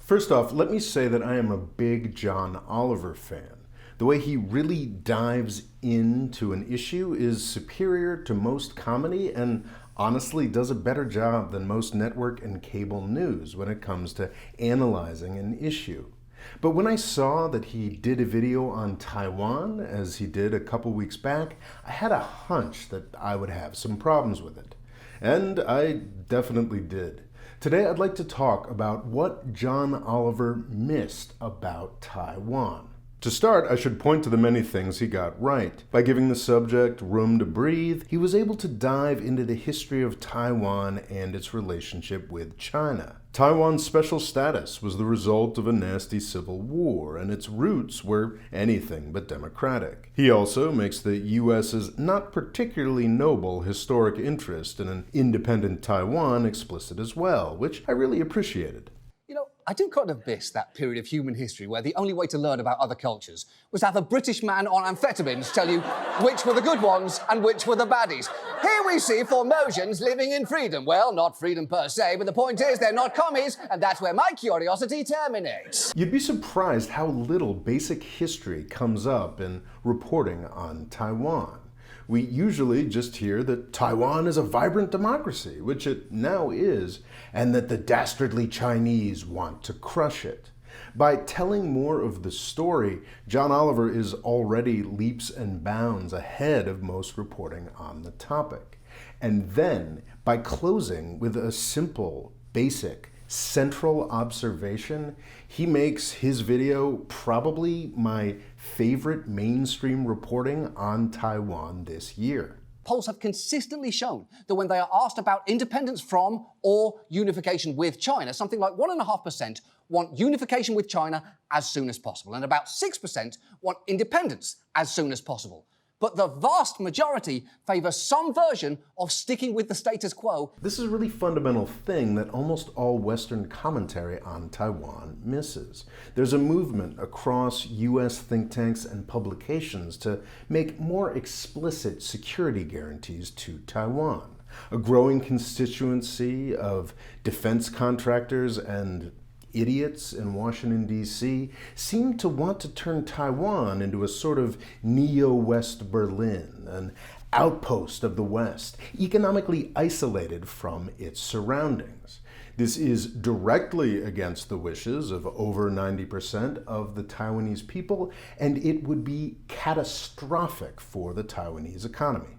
First off, let me say that I am a big John Oliver fan. The way he really dives into an issue is superior to most comedy and honestly does a better job than most network and cable news when it comes to analyzing an issue. But when I saw that he did a video on Taiwan, as he did a couple weeks back, I had a hunch that I would have some problems with it. And I definitely did. Today I'd like to talk about what John Oliver missed about Taiwan. To start, I should point to the many things he got right. By giving the subject room to breathe, he was able to dive into the history of Taiwan and its relationship with China. Taiwan's special status was the result of a nasty civil war, and its roots were anything but democratic. He also makes the U.S.'s not particularly noble historic interest in an independent Taiwan explicit as well, which I really appreciated. You know, I do kind of miss that period of human history where the only way to learn about other cultures was to have a British man on amphetamines tell you which were the good ones and which were the baddies. Here we see Formosians living in freedom. Well, not freedom per se, but the point is they're not commies, and that's where my curiosity terminates. You'd be surprised how little basic history comes up in reporting on Taiwan. We usually just hear that Taiwan is a vibrant democracy, which it now is, and that the dastardly Chinese want to crush it. By telling more of the story, John Oliver is already leaps and bounds ahead of most reporting on the topic. And then, by closing with a simple, basic, central observation, he makes his video probably my favorite mainstream reporting on Taiwan this year. Polls have consistently shown that when they are asked about independence from or unification with China, something like 1.5% want unification with China as soon as possible, and about 6% want independence as soon as possible. But the vast majority favor some version of sticking with the status quo. This is a really fundamental thing that almost all Western commentary on Taiwan misses. There's a movement across U.S. think tanks and publications to make more explicit security guarantees to Taiwan. A growing constituency of defense contractors and idiots in Washington, D.C. seem to want to turn Taiwan into a sort of neo-West Berlin, an outpost of the West, economically isolated from its surroundings. This is directly against the wishes of over 90% of the Taiwanese people, and it would be catastrophic for the Taiwanese economy.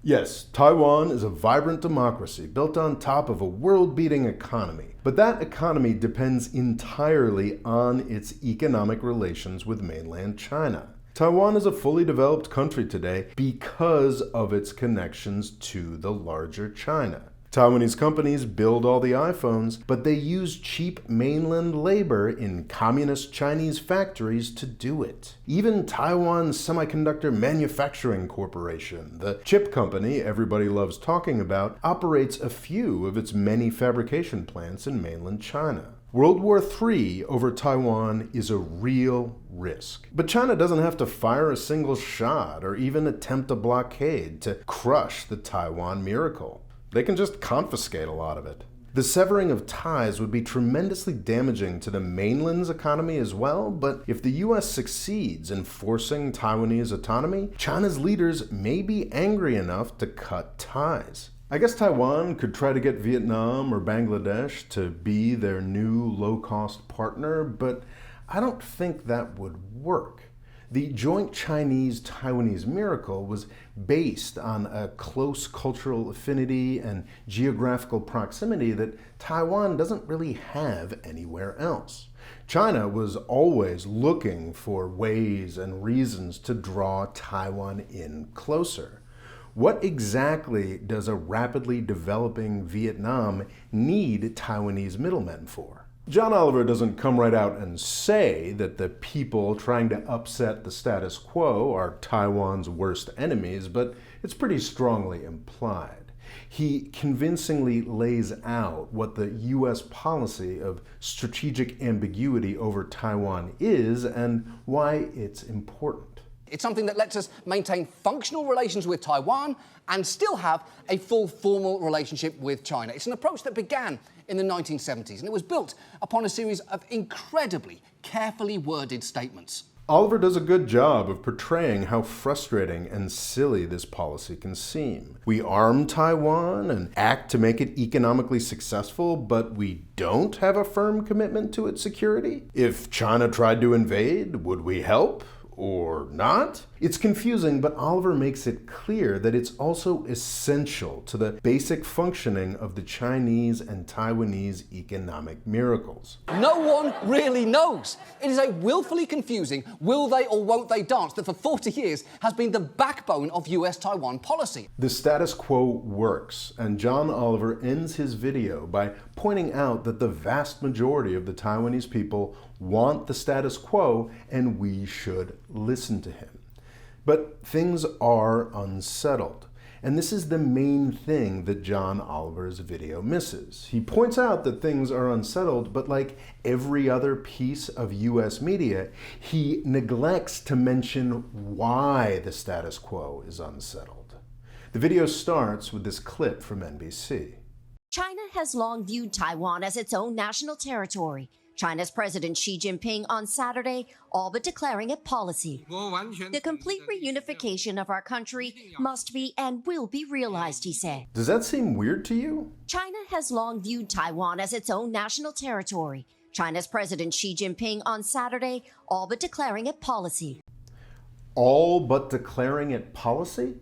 Yes, Taiwan is a vibrant democracy built on top of a world-beating economy, but that economy depends entirely on its economic relations with mainland China. Taiwan is a fully developed country today because of its connections to the larger China. Taiwanese companies build all the iPhones, but they use cheap mainland labor in communist Chinese factories to do it. Even Taiwan Semiconductor Manufacturing Corporation, the chip company everybody loves talking about, operates a few of its many fabrication plants in mainland China. World War III over Taiwan is a real risk. But China doesn't have to fire a single shot or even attempt a blockade to crush the Taiwan miracle. They can just confiscate a lot of it. The severing of ties would be tremendously damaging to the mainland's economy as well, but if the U.S. succeeds in forcing Taiwanese autonomy, China's leaders may be angry enough to cut ties. I guess Taiwan could try to get Vietnam or Bangladesh to be their new low-cost partner, but I don't think that would work. The joint Chinese-Taiwanese miracle was based on a close cultural affinity and geographical proximity that Taiwan doesn't really have anywhere else. China was always looking for ways and reasons to draw Taiwan in closer. What exactly does a rapidly developing Vietnam need Taiwanese middlemen for? John Oliver doesn't come right out and say that the people trying to upset the status quo are Taiwan's worst enemies, but it's pretty strongly implied. He convincingly lays out what the U.S. policy of strategic ambiguity over Taiwan is and why it's important. It's something that lets us maintain functional relations with Taiwan and still have a full formal relationship with China. It's an approach that began in the 1970s, and it was built upon a series of incredibly carefully worded statements. Oliver does a good job of portraying how frustrating and silly this policy can seem. We arm Taiwan and act to make it economically successful, but we don't have a firm commitment to its security? If China tried to invade, would we help? Or not? It's confusing, but Oliver makes it clear that it's also essential to the basic functioning of the Chinese and Taiwanese economic miracles. No one really knows. It is a willfully confusing will they or won't they dance that for 40 years has been the backbone of US-Taiwan policy. The status quo works, and John Oliver ends his video by pointing out that the vast majority of the Taiwanese people want the status quo, and we should listen to him. But things are unsettled. And this is the main thing that John Oliver's video misses. He points out that things are unsettled, but like every other piece of US media, he neglects to mention why the status quo is unsettled. The video starts with this clip from NBC. China has long viewed Taiwan as its own national territory. China's President Xi Jinping on Saturday all but declaring it policy. The complete reunification of our country must be and will be realized, he said. Does that seem weird to you? China has long viewed Taiwan as its own national territory. China's President Xi Jinping on Saturday all but declaring it policy. All but declaring it policy?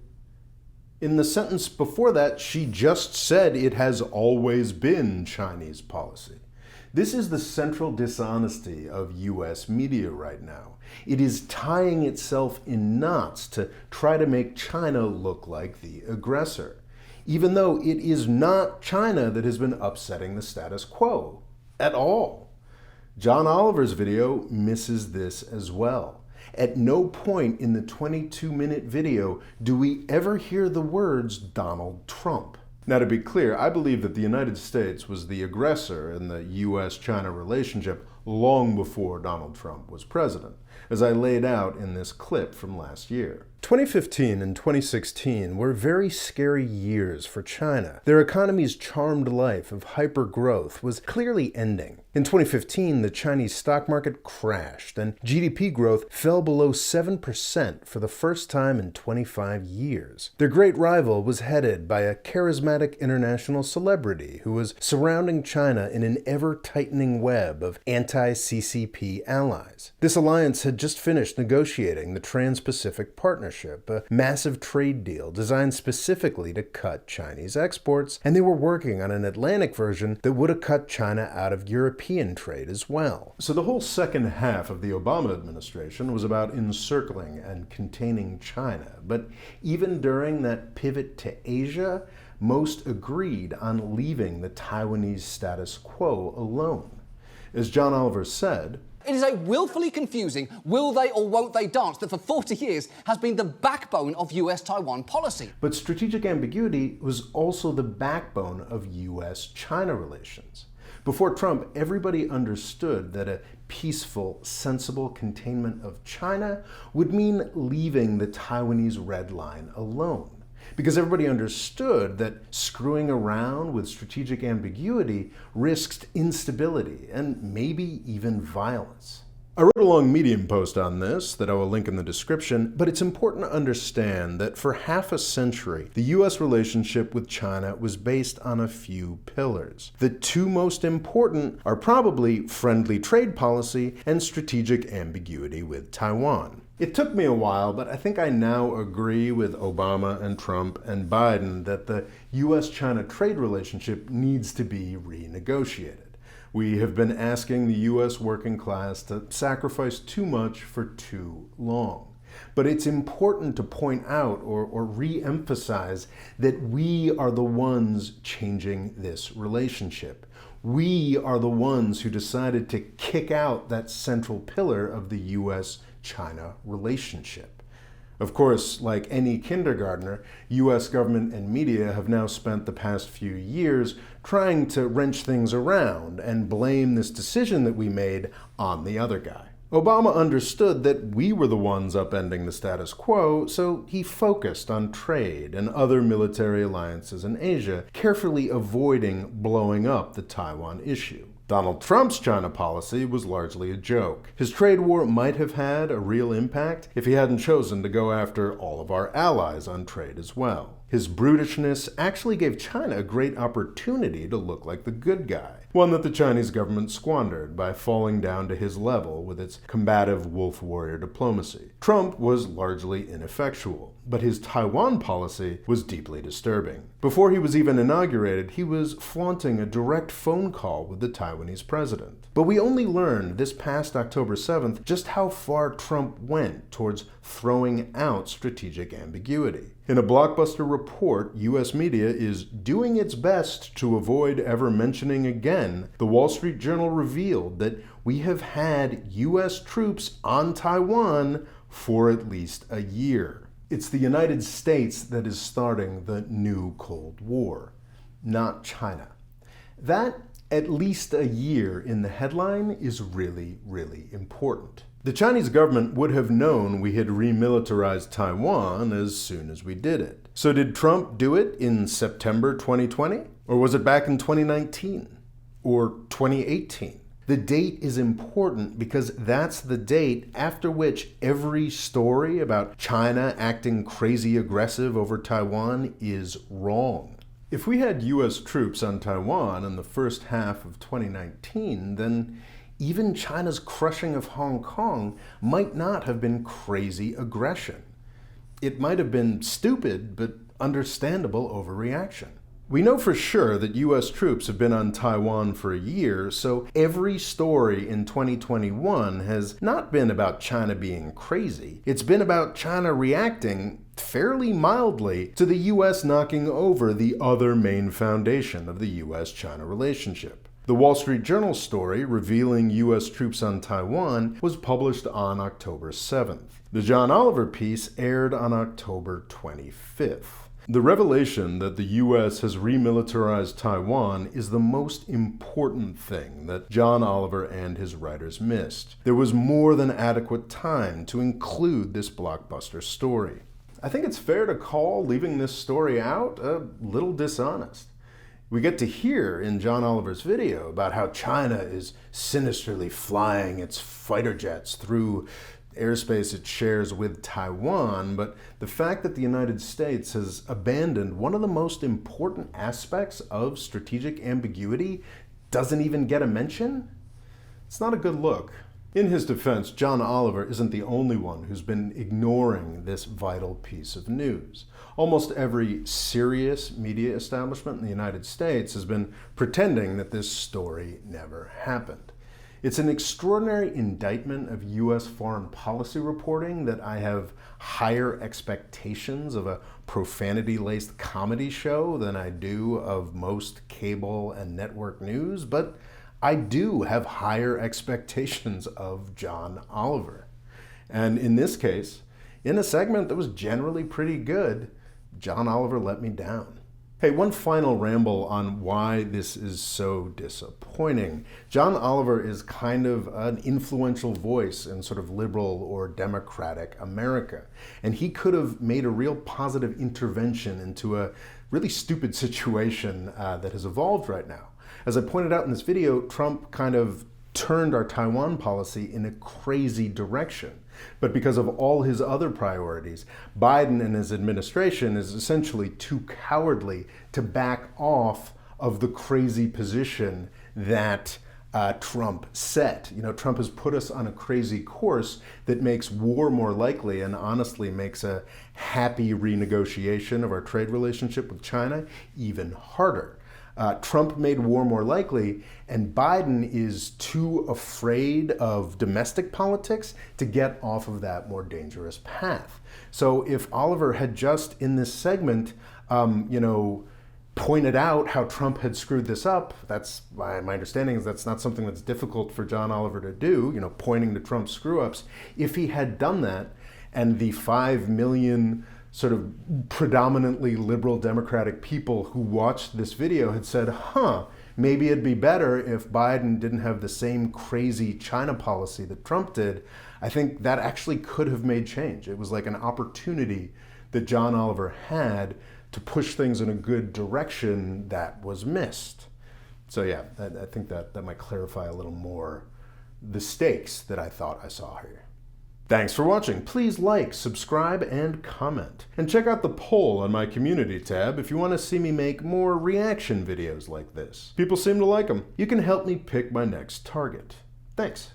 In the sentence before that, she just said it has always been Chinese policy. This is the central dishonesty of US media right now. It is tying itself in knots to try to make China look like the aggressor, even though it is not China that has been upsetting the status quo at all. John Oliver's video misses this as well. At no point in the 22-minute video do we ever hear the words Donald Trump. Now, to be clear, I believe that the United States was the aggressor in the US-China relationship long before Donald Trump was president, as I laid out in this clip from last year. 2015 and 2016 were very scary years for China. Their economy's charmed life of hyper-growth was clearly ending. In 2015, the Chinese stock market crashed, and GDP growth fell below 7% for the first time in 25 years. Their great rival was headed by a charismatic international celebrity who was surrounding China in an ever-tightening web of anti-CCP allies. This alliance had just finished negotiating the Trans-Pacific Partnership, a massive trade deal designed specifically to cut Chinese exports, and they were working on an Atlantic version that would have cut China out of European trade as well. So the whole second half of the Obama administration was about encircling and containing China. But even during that pivot to Asia, most agreed on leaving the Taiwanese status quo alone. As John Oliver said, it is a willfully confusing will they or won't they dance that for 40 years has been the backbone of US-Taiwan policy. But strategic ambiguity was also the backbone of US-China relations. Before Trump, everybody understood that a peaceful, sensible containment of China would mean leaving the Taiwanese red line alone. Because everybody understood that screwing around with strategic ambiguity risked instability and maybe even violence. I wrote a long Medium post on this that I will link in the description, but it's important to understand that for half a century, the US relationship with China was based on a few pillars. The two most important are probably friendly trade policy and strategic ambiguity with Taiwan. It took me a while, but I think I now agree with Obama and Trump and Biden that the US-China trade relationship needs to be renegotiated. We have been asking the US working class to sacrifice too much for too long. But it's important to point out or re-emphasize that we are the ones changing this relationship. We are the ones who decided to kick out that central pillar of the US-China relationship. Of course, like any kindergartner, US government and media have now spent the past few years trying to wrench things around and blame this decision that we made on the other guy. Obama understood that we were the ones upending the status quo, so he focused on trade and other military alliances in Asia, carefully avoiding blowing up the Taiwan issue. Donald Trump's China policy was largely a joke. His trade war might have had a real impact if he hadn't chosen to go after all of our allies on trade as well. His brutishness actually gave China a great opportunity to look like the good guy, one that the Chinese government squandered by falling down to his level with its combative wolf warrior diplomacy. Trump was largely ineffectual, but his Taiwan policy was deeply disturbing. Before he was even inaugurated, he was flaunting a direct phone call with the Taiwanese president. But we only learned this past October 7th just how far Trump went towards throwing out strategic ambiguity. In a blockbuster report, U.S. media is doing its best to avoid ever mentioning again. The Wall Street Journal revealed that we have had U.S. troops on Taiwan for at least a year. It's the United States that is starting the new Cold War, not China. That at least a year in the headline is really, really important. The Chinese government would have known we had remilitarized Taiwan as soon as we did it. So did Trump do it in September 2020? Or was it back in 2019? Or 2018? The date is important because that's the date after which every story about China acting crazy aggressive over Taiwan is wrong. If we had U.S. troops on Taiwan in the first half of 2019, then even China's crushing of Hong Kong might not have been crazy aggression. It might have been stupid, but understandable overreaction. We know for sure that U.S. troops have been on Taiwan for a year, so every story in 2021 has not been about China being crazy. It's been about China reacting fairly mildly to the U.S. knocking over the other main foundation of the U.S.-China relationship. The Wall Street Journal story revealing U.S. troops on Taiwan was published on October 7th. The John Oliver piece aired on October 25th. The revelation that the U.S. has remilitarized Taiwan is the most important thing that John Oliver and his writers missed. There was more than adequate time to include this blockbuster story. I think it's fair to call leaving this story out a little dishonest. We get to hear in John Oliver's video about how China is sinisterly flying its fighter jets through airspace it shares with Taiwan, but the fact that the United States has abandoned one of the most important aspects of strategic ambiguity doesn't even get a mention? It's not a good look. In his defense, John Oliver isn't the only one who's been ignoring this vital piece of news. Almost every serious media establishment in the United States has been pretending that this story never happened. It's an extraordinary indictment of U.S. foreign policy reporting that I have higher expectations of a profanity-laced comedy show than I do of most cable and network news, but I do have higher expectations of John Oliver. And in this case, in a segment that was generally pretty good, John Oliver let me down. Hey, one final ramble on why this is so disappointing. John Oliver is kind of an influential voice in sort of liberal or democratic America. And he could have made a real positive intervention into a really stupid situation that has evolved right now. As I pointed out in this video, Trump kind of turned our Taiwan policy in a crazy direction. But because of all his other priorities, Biden and his administration is essentially too cowardly to back off of the crazy position that Trump set. You know, Trump has put us on a crazy course that makes war more likely and honestly makes a happy renegotiation of our trade relationship with China even harder. Trump made war more likely, and Biden is too afraid of domestic politics to get off of that more dangerous path. So if Oliver had just in this segment, pointed out how Trump had screwed this up, that's my understanding is that's not something that's difficult for John Oliver to do, pointing to Trump's screw-ups. If he had done that, and the 5 million sort of predominantly liberal democratic people who watched this video had said, maybe it'd be better if Biden didn't have the same crazy China policy that Trump did. I think that actually could have made change. It was like an opportunity that John Oliver had to push things in a good direction that was missed. So yeah, I think that might clarify a little more the stakes that I thought I saw here. Thanks for watching. Please like, subscribe, and comment. And check out the poll on my community tab if you want to see me make more reaction videos like this. People seem to like them. You can help me pick my next target. Thanks.